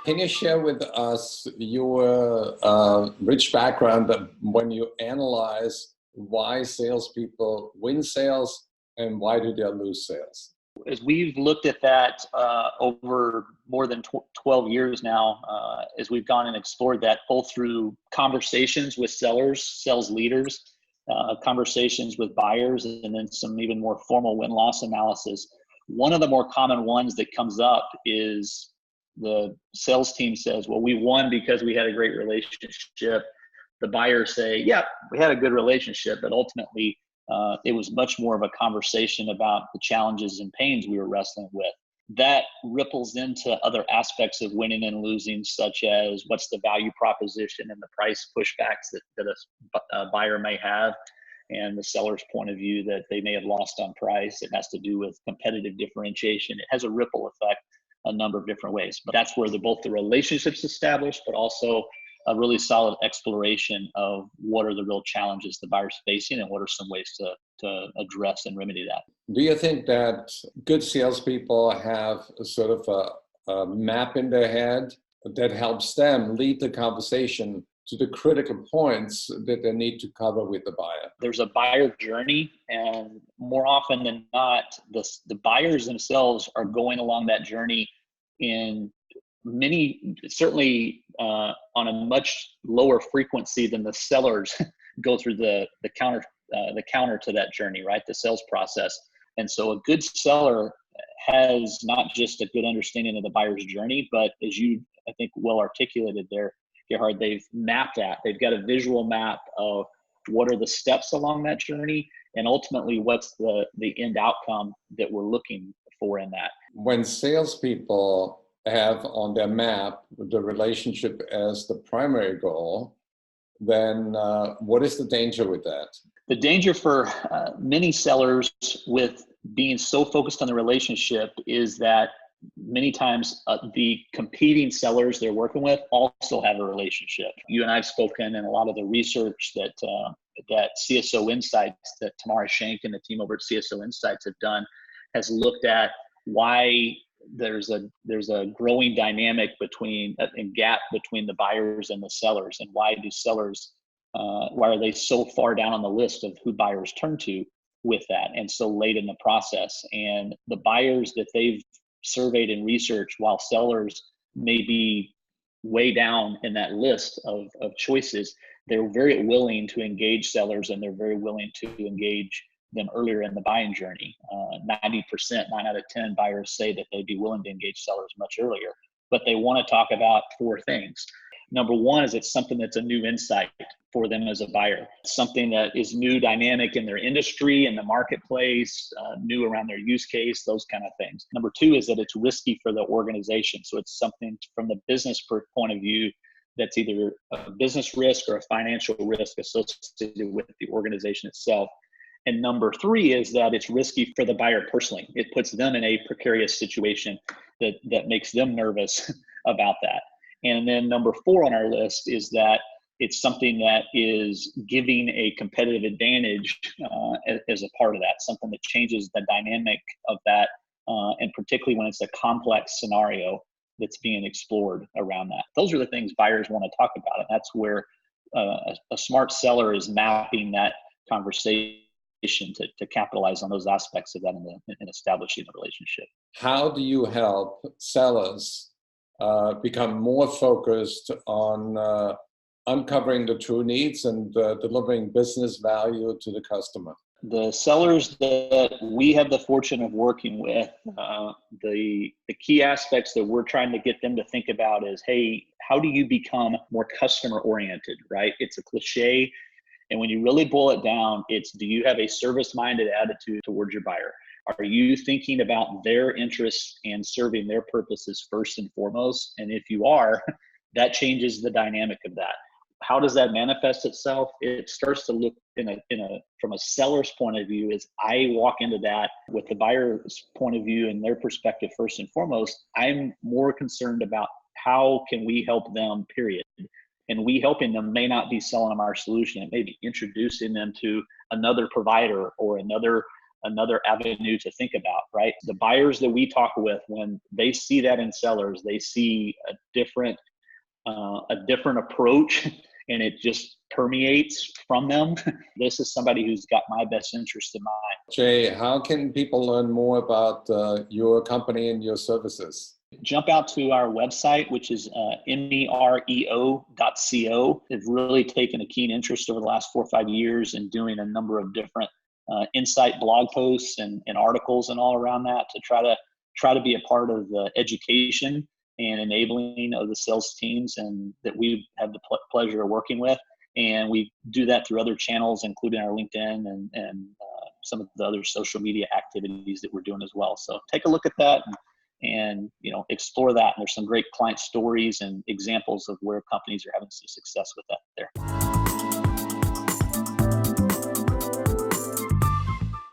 Can you share with us your rich background when you analyze why salespeople win sales and why do they lose sales? As we've looked at that over more than 12 years now, as we've gone and explored that both through conversations with sellers, sales leaders, conversations with buyers, and then some even more formal win-loss analysis. One of the more common ones that comes up is the sales team says, well, we won because we had a great relationship. The buyers say, yeah, we had a good relationship, but ultimately it was much more of a conversation about the challenges and pains we were wrestling with. That ripples into other aspects of winning and losing, such as what's the value proposition and the price pushbacks that a buyer may have, and the seller's point of view that they may have lost on price. It has to do with competitive differentiation. It has a ripple effect a number of different ways, but that's where both the relationships established, but also a really solid exploration of what are the real challenges the buyer's facing and what are some ways to address and remedy that. Do you think that good salespeople have a sort of a map in their head that helps them lead the conversation to the critical points that they need to cover with the buyer? There's a buyer journey, and more often than not, the buyers themselves are going along that journey in many, certainly on a much lower frequency than the sellers go through the counter to that journey, right? The sales process. And so a good seller has not just a good understanding of the buyer's journey, but as you, I think, well articulated there, Gerhard, they've mapped that. They've got a visual map of what are the steps along that journey, and ultimately what's the end outcome that we're looking for in that. When salespeople have on their map the relationship as the primary goal, then what is the danger with that? The danger for many sellers with being so focused on the relationship is that many times the competing sellers they're working with also have a relationship. You and I have spoken, and a lot of the research that CSO Insights, that Tamara Shank and the team over at CSO Insights have done, has looked at why there's a growing dynamic and gap between the buyers and the sellers, and why do sellers why are they so far down on the list of who buyers turn to with that, and so late in the process. And the buyers that they've surveyed and researched, while sellers may be way down in that list of choices, they're very willing to engage sellers, and they're very willing to engage them earlier in the buying journey. 90%, 9 out of 10 buyers say that they'd be willing to engage sellers much earlier, but they want to talk about 4 things. Number one is it's something that's a new insight for them as a buyer, something that is new, dynamic in their industry, in the marketplace, new around their use case, those kind of things. Number 2 is that it's risky for the organization. So it's something from the business point of view that's either a business risk or a financial risk associated with the organization itself. And number 3 is that it's risky for the buyer personally. It puts them in a precarious situation that makes them nervous about that. And then number 4 on our list is that it's something that is giving a competitive advantage as a part of that, something that changes the dynamic of that, and particularly when it's a complex scenario that's being explored around that. Those are the things buyers want to talk about, and that's where a smart seller is mapping that conversation to capitalize on those aspects of that in establishing a relationship. How do you help sellers become more focused on uncovering the true needs and delivering business value to the customer? The sellers that we have the fortune of working with, the key aspects that we're trying to get them to think about is, hey, how do you become more customer oriented, right? It's a cliche. And when you really boil it down, it's, do you have a service-minded attitude towards your buyer? Are you thinking about their interests and serving their purposes first and foremost? And if you are, that changes the dynamic of that. How does that manifest itself? It starts to look from a seller's point of view, is I walk into that with the buyer's point of view and their perspective first and foremost. I'm more concerned about how can we help them, period. And we helping them may not be selling them our solution. It may be introducing them to another provider or another another avenue to think about, right? The buyers that we talk with, when they see that in sellers, they see a different approach, and it just permeates from them. This is somebody who's got my best interest in mind. Jay, how can people learn more about your company and your services? Jump out to our website, which is mereo.co. They've really taken a keen interest over the last 4 or 5 years in doing a number of different insight blog posts and articles and all around that to try to be a part of the education and enabling of the sales teams and that we have the pleasure of working with. And we do that through other channels, including our LinkedIn and some of the other social media activities that we're doing as well. So take a look at that and explore that. And there's some great client stories and examples of where companies are having some success with that there.